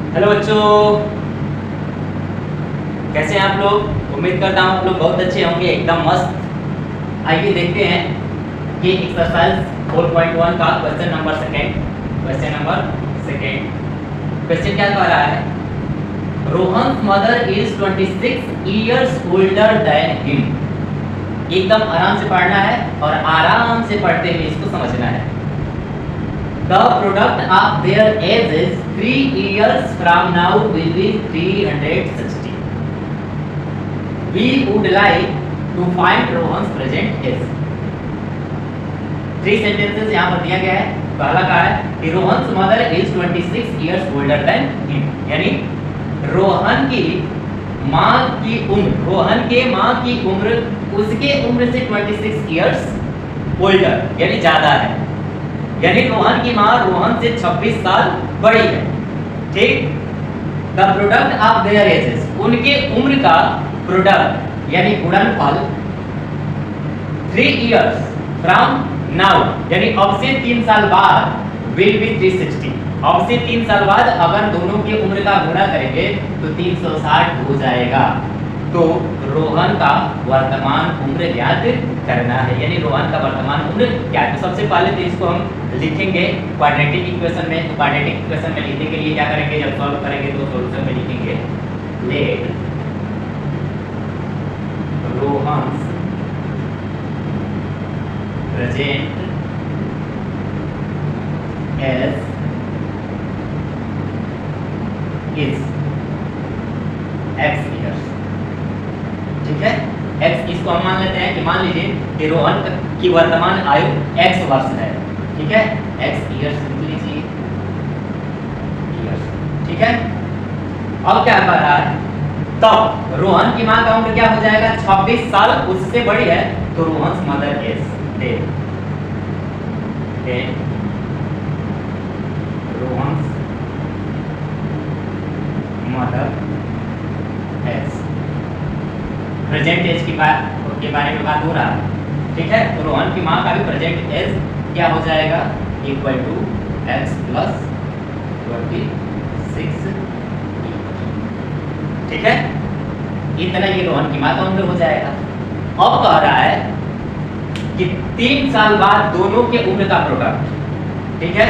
Hello बच्चों, कैसे हैं आप लोग? उम्मीद करता हूँ आप लोग बहुत अच्छे होंगे, एकदम मस्त। आइए देखते हैं कि एक्सरसाइज 4.1 का क्वेश्चन नंबर सेकेंड क्वेश्चन क्या कह रहा है? Rohan mother is 26 years older than him. एकदम आराम से पढ़ना है और आराम से पढ़ते हुए इसको समझना है। The product of their ages 3 years from now will be 360. We would like to find Rohan's present age. 3 sentences यहाँ पर दिया गया है। पहला कहा है कि Rohan's mother is 26 years older than him, यानी रोहन की माँ की उम्र, रोहन के माँ की उम्र उसके उम्र से 26 years older यानी ज़्यादा है, यानी रोहन की माँ रोहन से 26 साल बड़ी है। ठीक। The product of their edges, उनके उम्र का प्रोडक्ट यानी गुणनफल 3 इयर्स फ्रॉम नाउ यानी अब से 3 साल बाद विल बी 360। अब से 3 साल बाद अगर दोनों की उम्र का गुणा करेंगे तो 360 हो जाएगा। तो रोहन का वर्तमान उम्र ज्ञात करना है, यानी रोहन का वर्तमान उम्र क्या है। तो सबसे पहले तो इसको हम लिखेंगे क्वाड्रेटिक इक्वेशन में। तो क्वाड्रेटिक इक्वेशन में लिखने के लिए क्या करेंगे, जब सॉल्व करेंगे तो सॉल्यूशन में लिखेंगे let Rohan's present age is x years. ठीक है, x इसको हम मान लेते हैं कि मान लीजिए कि रोहन की वर्तमान आयु x वर्ष है। ठीक है, x इयर्स लिख लीजिए इयर्स। ठीक है, अब क्या कर रहा है, तब रोहन की मां का उम्र क्या हो जाएगा, 26 साल उससे बड़ी है। तो Rohan mother is dead, Rohan mother age present age के बारे में बात हो रहा है। ठीक है, तो रोहन की माँ का भी प्रेजेंट एज क्या हो जाएगा, इक्वल टू x प्लस 26। ठीक है, इतना ये रोहन की माँ का उम्र हो जाएगा। अब कह रहा है कि 3 साल बाद दोनों के उम्र का प्रोडक्ट। ठीक है,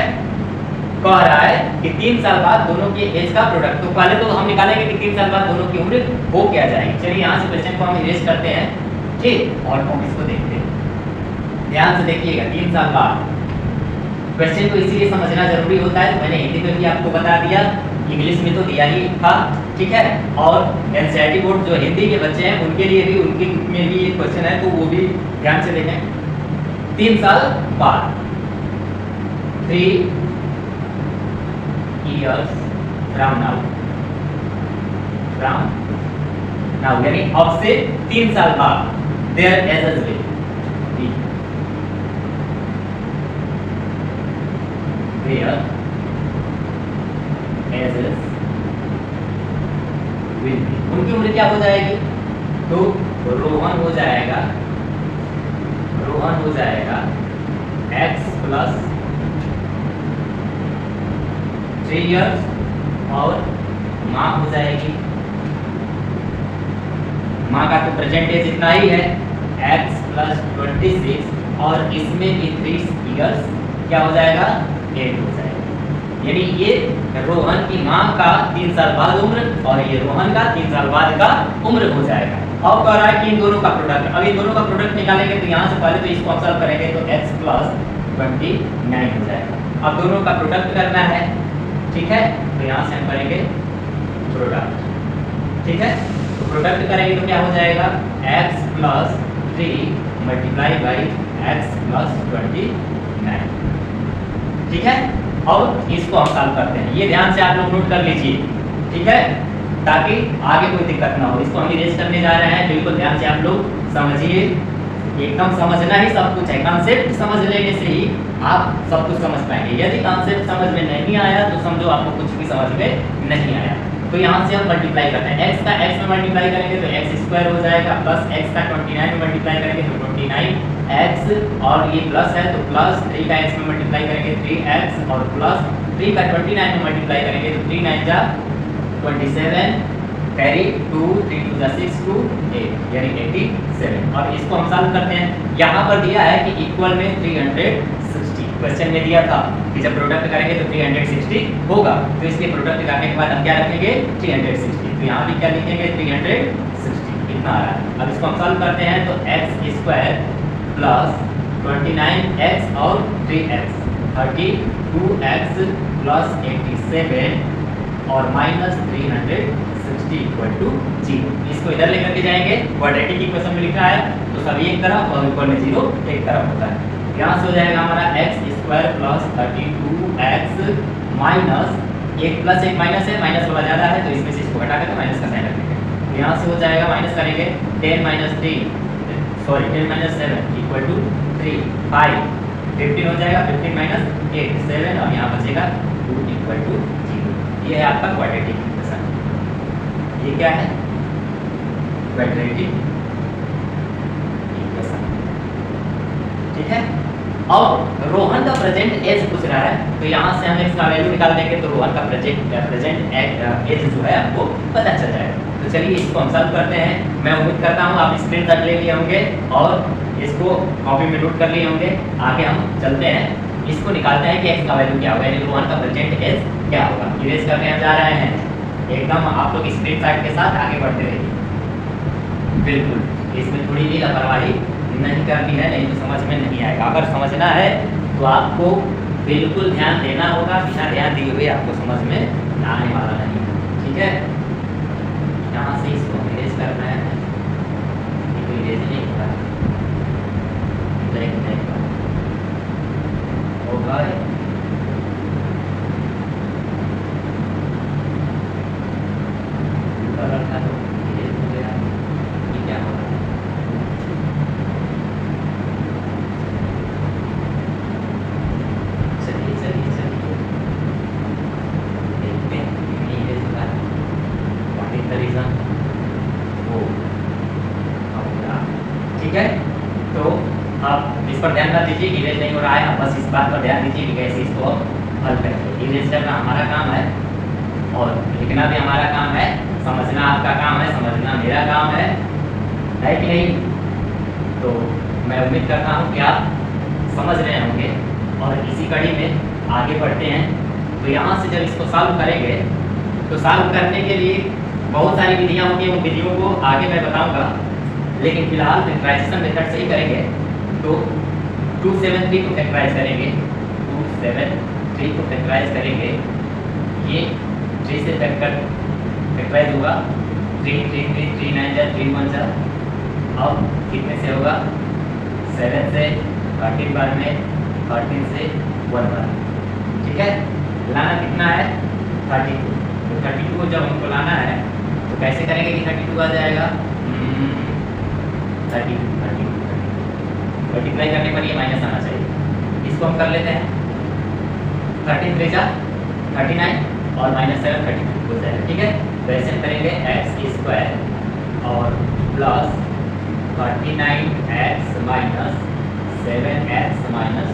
कह रहा है कि 3 साल बाद दोनों के एज का प्रोडक्ट। तो पहले तो हम निकालेंगे कि 3 साल बाद दोनों की उम्र हो क्या जाएगी। चलिए यहाँ से क्वेश्चन को हम इरेज करते हैं। ठीक, और हम इसको देखते हैं, ध्यान से देखिएगा। 3 साल बाद क्वेश्चन को इसीलिए समझना जरूरी होता है। तो मैंने हिंदी में भी आपको बता दिया, इंग्लिश में तो दिया ही था। ठीक है, और एनसीईआरटी बोर्ड जो हिंदी के बच्चे हैं उनके लिए भी, उनके में भी ये क्वेश्चन है, तो वो भी ध्यान से देखें। 3 साल बाद 3 years from now यानी अब से 3 साल बाद their ages will be their ages will be, उनकी उम्र क्या हो जाएगी, तो रोहन हो जाएगा x प्लस 3 इयर्स और माँ हो जाएगी, माँ का तो प्रेजेंट एज इतना ही है x प्लस 26 और इसमें भी 3 इयर्स क्या हो जाएगा, 8 हो जाएगा। यानी ये रोहन की माँ का 3 साल बाद उम्र और ये रोहन का 3 साल बाद का उम्र हो जाएगा। अब कह रहा है कि इन दोनों का प्रोडक्ट, अब इन दोनों का प्रोडक्ट निकालेंगे तो यहाँ से पहले तो इसको हम सॉल्व करेंगे तो x प्लस 29 हो जाएगा। अब दोनों का प्रोडक्ट करना है। ठीक है, तो यहाँ से हम करेंगे प्रोडक्ट। ठीक है, तो प्रोडक्ट करेंगे तो क्या हो जाएगा, x plus 3 multiply by x plus 29। ठीक है, अब इसको हम सॉल्व करते हैं। ये ध्यान से आप लोग नोट कर लीजिए। ठीक है, ताकि आगे कोई दिक्कत ना हो। इसको हम इरेज करने जा रहे हैं, बिल्कुल ध्यान से आप लोग समझिए। एकदम समझना ही सब कुछ है। कॉन्सेप्ट समझ लेने से ही आप सब कुछ समझ पाएंगे। यदि कॉन्सेप्ट समझ में नहीं आया तो समझो आपको कुछ भी समझ में नहीं आया। तो यहाँ से हम मल्टीप्लाई करते हैं, x का x में मल्टीप्लाई करेंगे तो x स्क्वायर हो जाएगा, प्लस x का 29 में मल्टीप्लाई करेंगे तो 29x, और ये प्लस है तो प्लस 3 का x में मल्टीप्लाई करेंगे 3x, और प्लस 3 का 29 में मल्टीप्लाई करेंगे तो 3 9 जा 27 कैरी 2 3 2 जा 6 2 8 यानी 87। और इसको हम सॉल्व करते हैं। यहाँ पर दिया है कि इक्वल में 360, क्वेश्चन में दिया था कि जब प्रोडक्ट करेंगे तो 360 होगा, तो इसलिए प्रोडक्ट करने के बाद हम क्या रखेंगे 360, तो यहाँ भी क्या लिखेंगे 360 इतना आ रहा है। अब इसको हम सॉल्व करते हैं तो x स्क्वायर प्लस 29x और 3x 32x प्लस 87 और माइनस 360 इक्वल टू 0। इसको इधर लेकर के जाएंगे, क्वाड्रेटिक इक्वेशन में लिखा है तो सभी एक तरफ और इक्वल में 0 एक तरफ होता है। यहाँ से हो जाएगा हमारा x square plus 32x minus एक प्लस एक माइनस है, माइनस वाला ज़्यादा है तो इसमें से इसको हटा करके माइनस का साइन रखेंगे। तो यहाँ से हो जाएगा माइनस करेंगे 10 माइनस 7 इक्वल टू 3 5 15 हो जाएगा, 15 माइनस 8 7 और यहाँ बचेगा 2 इक्वल टू 0। ये है आपका क्वाड्रेटिक इक्वेशन। ये क्या है क्वाड्रेटिक इक्वेशन, ठीक है। और रोहन का प्रेजेंट एज पूछ रहा है तो यहाँ से हम इसका वैल्यू निकाल देंगे तो रोहन का प्रेजेंट एज जो है आपको पता चल जाएगा। तो चलिए इसको हम सॉल्व करते हैं। मैं उम्मीद करता हूँ आप स्क्रीनशॉट ले लिए होंगे और इसको कॉपी में नोट कर लिए होंगे। आगे हम चलते हैं, इसको निकालते हैं कि x का वैल्यू क्या होगा, यानी रोहन का प्रेजेंट एज क्या होगा। इरेज करके हम जा रहे हैं, एकदम आप लोग स्क्रीनशॉट के साथ आगे बढ़ते रहिए। बिल्कुल, इसमें थोड़ी भी लापरवाही नहीं करनी है, नहीं तो समझ में नहीं आएगा। अगर समझना है तो आपको बिल्कुल ध्यान देना होगा, बिना ध्यान दिए हुए आपको समझ में आने वाला नहीं, ठीक है। यहाँ से इसको इरेज करना है, तो इरेज नहीं होगा, ब्लैक नहीं होगा। कलर था तो इरेज हो गया, ये क्या होगा ठीक है। तो आप इस पर ध्यान ना दीजिए, इरेज नहीं हो रहा है, आप बस इस बात पर ध्यान दीजिए कि कैसे इसको हल करेंगे। इरेज करना हमारा काम है और लिखना भी हमारा काम है, समझना आपका काम है, समझना मेरा काम है कि नहीं। तो मैं उम्मीद करता हूँ कि आप समझ रहे होंगे और इसी कड़ी में आगे बढ़ते हैं। तो यहाँ से जब इसको सॉल्व करेंगे तो सॉल्व करने के लिए बहुत सारी विधियाँ होती हैं, उन विधियों को आगे मैं बताऊँगा, लेकिन फिलहाल फैक्टराइजेशन मेथड से ही करेंगे। तो 273 को फैक्टराइज करेंगे, 273 को फैक्टराइज करेंगे, ये 3 से फैक्टराइज होगा, 3 3 3 3 9 जा 3 1 जा, अब कितने से होगा 7 से 13 बार में 13 से 1 बार, ठीक है। लाना कितना है 32, तो 32 को जब हमको लाना है तो कैसे करेंगे कि 32 आ जाएगा 32 मल्टीप्लाई करने पर ये माइनस आना चाहिए। इसको हम कर लेते हैं, 13 3 जा 39 और माइनस 7 32 हो जाएगा, ठीक है। तो ऐसे करेंगे x स्क्वायर और plus 39x minus 7x minus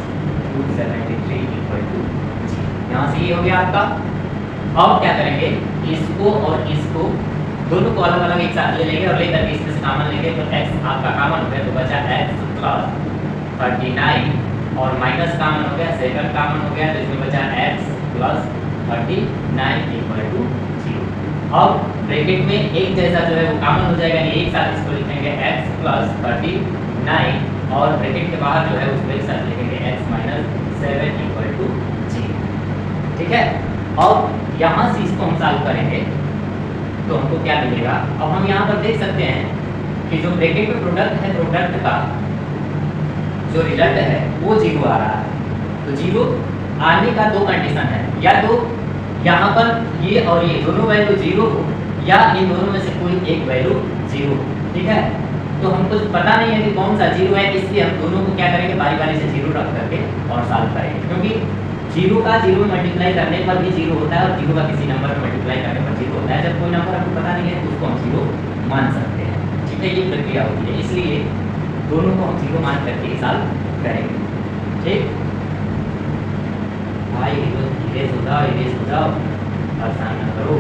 273 equal to 0। यहाँ से ये हो गया आपका। अब क्या करेंगे, इसको और इसको दोनों को अलग अलग एक साथ ले लेंगे और लेकर इसमें से कॉमन लेंगे तो x आपका कॉमन हो गया, तो बचा x प्लस 39 और माइनस कॉमन हो गया, सेकंड कॉमन हो गया, तो इसमें बचा x प्लस 39 इक्वल टू 0। अब ब्रैकेट में एक जैसा जो है वो कॉमन हो जाएगा, एक साथ इसको लिखेंगे x प्लस 39 और ब्रैकेट के बाहर जो है उसको एक साथ लिखेंगे x माइनस 7 इक्वल टू 0, ठीक है। अब यहाँ से इसको हम सॉल्व करेंगे तो हमको क्या मिलेगा। अब हम यहाँ पर देख सकते हैं कि जो ब्रैकेट में प्रोडक्ट है, प्रोडक्ट का जो रिजल्ट है वो 0 आ रहा है। तो 0 आने का दो कंडीशन है, या तो यहाँ पर ये और ये दोनों वैल्यू 0 हो या इन दोनों में से कोई एक वैल्यू 0, ठीक है। तो हमको पता नहीं है कि कौन सा 0 है, इसलिए हम दोनों को क्या करेंगे बारी बारी से 0 रख करके और सॉल्व करेंगे, क्योंकि 0 का 0 मल्टीप्लाई करने पर भी 0 होता है और 0 का किसी नंबर में मल्टीप्लाई करने पर 0 होता है। जब कोई नंबर आपको पता नहीं है तो उसको हम 0 मान सकते हैं, ठीक है। ये प्रक्रिया होती है, इसलिए दोनों को हम 0 मान करके ही सॉल्व करेंगे, ठीक। भाई इरेज हो जाओ, परेशान ना करो।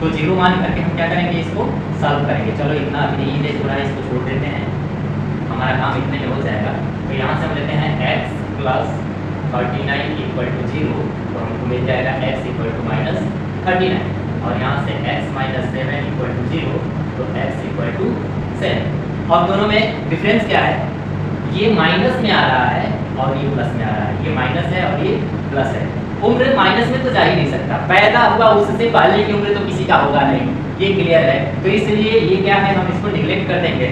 तो 0 मान करके हम क्या करेंगे, इसको सॉल्व करेंगे। चलो इतना अभी नहीं दे छोड़ा है, इसको छोड़ देते हैं, हमारा काम इतने में हो जाएगा। तो यहाँ से हम लेते हैं x प्लस 39 इक्वल टू 0, तो हमको मिल जाएगा x इक्वल टू माइनस 39, और यहाँ से x माइनस 7 इक्वल टू 0, तो x इक्वल टू 7। और दोनों में डिफरेंस क्या है, ये माइनस में आ रहा है और ये प्लस में आ रहा है, ये माइनस है और ये प्लस है। उम्र माइनस में तो जा ही नहीं सकता, पैदा हुआ उससे पहले की उम्र तो किसी का होगा नहीं, ये क्लियर है। तो इसलिए ये क्या है, हम इसको निगलेक्ट कर देंगे।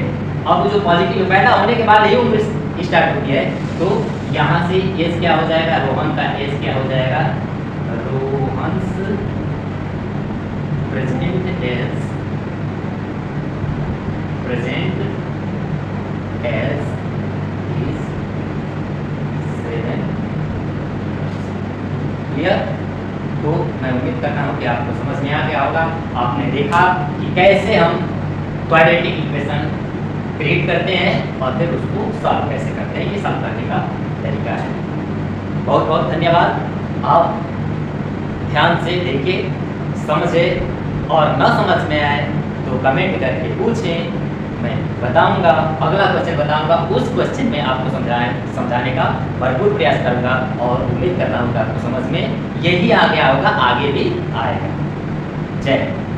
अब जो पॉजिटिव पैदा होने के बाद ये उम्र स्टार्ट होती है, तो यहाँ से एज क्या हो जाएगा, रोहन का एज क्या हो जाएगा, Rohan's present age is 7। Clear? तो मैं उम्मीद करता हूँ कि आपको समझ में आ गया होगा। आपने देखा कि कैसे हम क्वाड्रेटिक इक्वेशन क्रिएट करते हैं और फिर उसको सॉल्व कैसे करते हैं, ये सॉल्व करने का तरीका है। बहुत बहुत धन्यवाद। आप ध्यान से देखिए, समझे, और न समझ में आए तो कमेंट करके पूछें, मैं बताऊंगा, अगला क्वेश्चन बताऊंगा, उस क्वेश्चन में आपको समझाने का भरपूर प्रयास करूंगा, और उम्मीद करता हूँ कि आपको समझ में यही आ गया होगा, आगे भी आएगा। जय हिंद।